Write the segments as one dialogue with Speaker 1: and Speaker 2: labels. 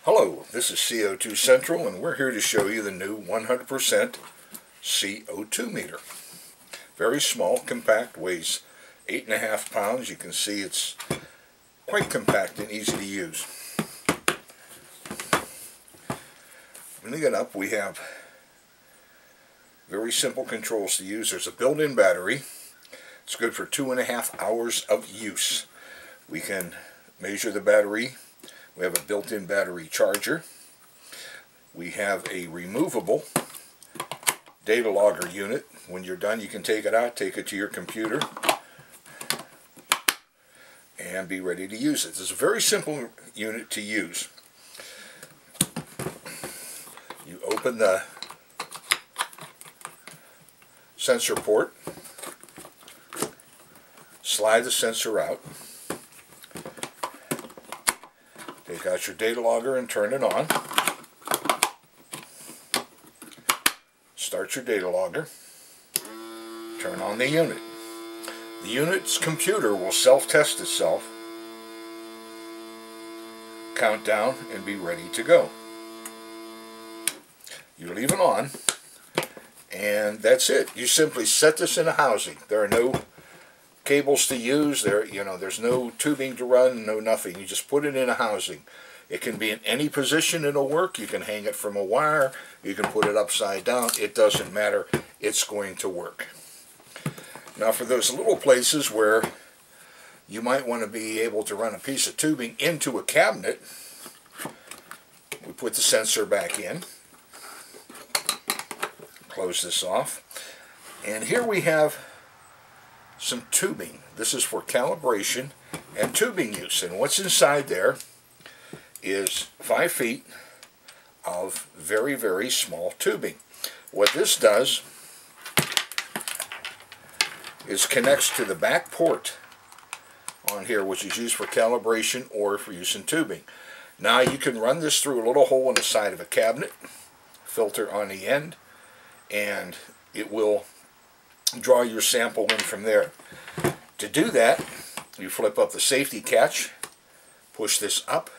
Speaker 1: Hello, this is CO2 Central, and we're here to show you the new 100% CO2 meter. Very small, compact, weighs 8.5 pounds. You can see it's quite compact and easy to use. Opening it up, we have very simple controls to use. There's a built-in battery. It's good for 2.5 hours of use. We can measure the battery. We have a built-in battery charger. We have a removable data logger unit. When you're done, you can take it out, take it to your computer, and be ready to use it. It's a very simple unit to use. You open the sensor port, slide the sensor out, take out your data logger and turn it on. Start your data logger. Turn on the unit. The unit's computer will self-test itself, count down, and be ready to go. You leave it on, and that's it. You simply set this in a housing. There are no cables to use. There's no tubing to run, no nothing. You just put it in a housing. It can be in any position. It'll work. You can hang it from a wire. You can put it upside down. It doesn't matter. It's going to work. Now, for those little places where you might want to be able to run a piece of tubing into a cabinet, we put the sensor back in. Close this off. And here we have some tubing. This is for calibration and tubing use. And what's inside there is 5 feet of very, very small tubing. What this does is connects to the back port on here, which is used for calibration or for use in tubing. Now you can run this through a little hole in the side of a cabinet, filter on the end, and it will draw your sample in from there. To do that, you flip up the safety catch, push this up,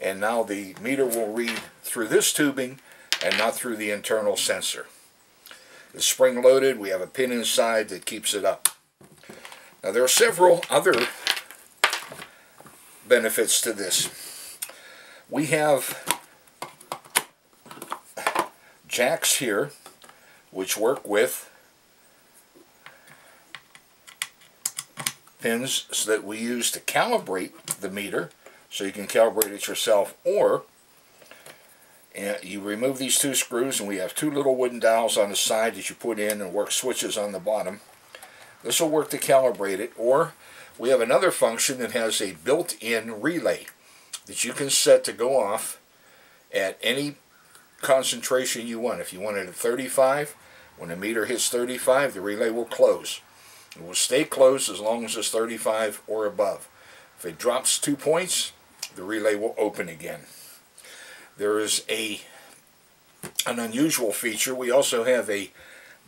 Speaker 1: and now the meter will read through this tubing and not through the internal sensor. It's spring loaded. We have a pin inside that keeps it up. Now there are several other benefits to this. We have jacks here which work with pins that we use to calibrate the meter, so you can calibrate it yourself, or you remove these 2 screws, and we have 2 little wooden dowels on the side that you put in and work switches on the bottom. This will work to calibrate it, or we have another function that has a built-in relay that you can set to go off at any concentration you want. If you want it at 35, when the meter hits 35, the relay will close. It will stay closed as long as it's 35 or above. If it drops 2 points, the relay will open again. There is an unusual feature. We also have a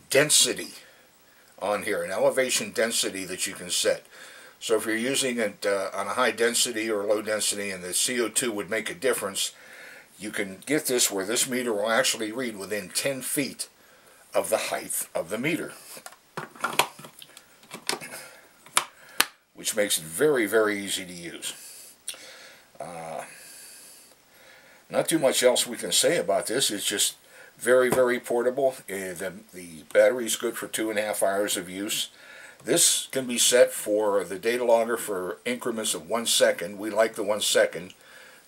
Speaker 1: density on here, an elevation density that you can set. So if you're using it on a high density or low density and the CO2 would make a difference, you can get this where this meter will actually read within 10 feet of the height of the meter, which makes it very, very easy to use. Not too much else we can say about this. It's just very, very portable. The battery is good for 2.5 hours of use. This can be set for the data logger for increments of 1 second. We like the 1 second.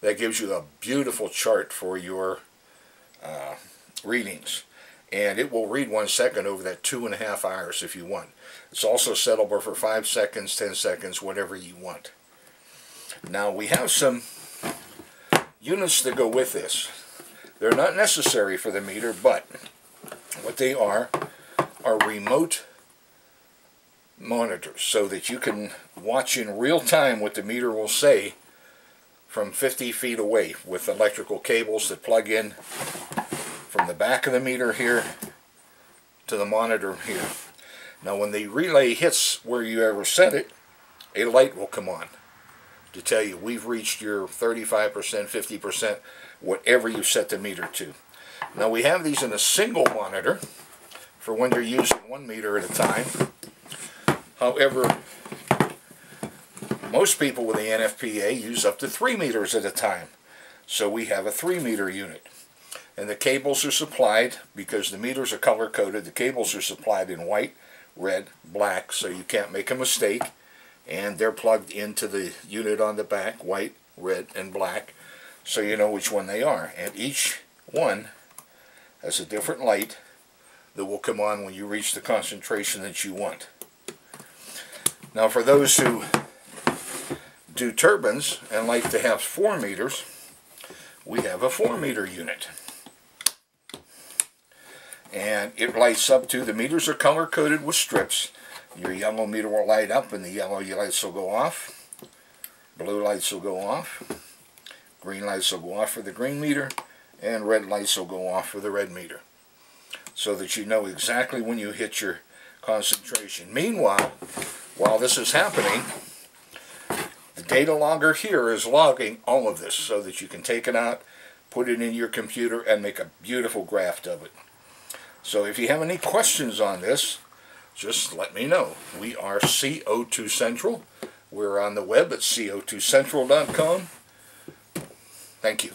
Speaker 1: That gives you a beautiful chart for your readings. And it will read 1 second over that 2.5 hours if you want. It's also settable for 5 seconds, 10 seconds, whatever you want. Now we have some units that go with this. They're not necessary for the meter, but what they are remote monitors, so that you can watch in real time what the meter will say from 50 feet away, with electrical cables that plug in from the back of the meter here to the monitor here. Now when the relay hits where you ever set it, a light will come on. to tell you we've reached your 35%, 50%, whatever you set the meter to. Now we have these in a single monitor for when you're using 1 meter at a time. However, most people with the NFPA use up to 3 meters at a time. So we have a 3 meter unit. And the cables are supplied, because the meters are color coded, the cables are supplied in white, red, black, so you can't make a mistake. And they're plugged into the unit on the back, white, red, and black, so you know which one they are. And each one has a different light that will come on when you reach the concentration that you want. Now for those who do turbines and like to have 4 meters, we have a 4 meter unit. And it lights up to, the meters are color coded with strips. Your yellow meter will light up and the yellow lights will go off. Blue lights will go off. Green lights will go off for the green meter. And red lights will go off for the red meter. So that you know exactly when you hit your concentration. Meanwhile, while this is happening, the data logger here is logging all of this so that you can take it out, put it in your computer, and make a beautiful graph of it. So if you have any questions on this, just let me know. We are CO2 Central. We're on the web at co2central.com. Thank you.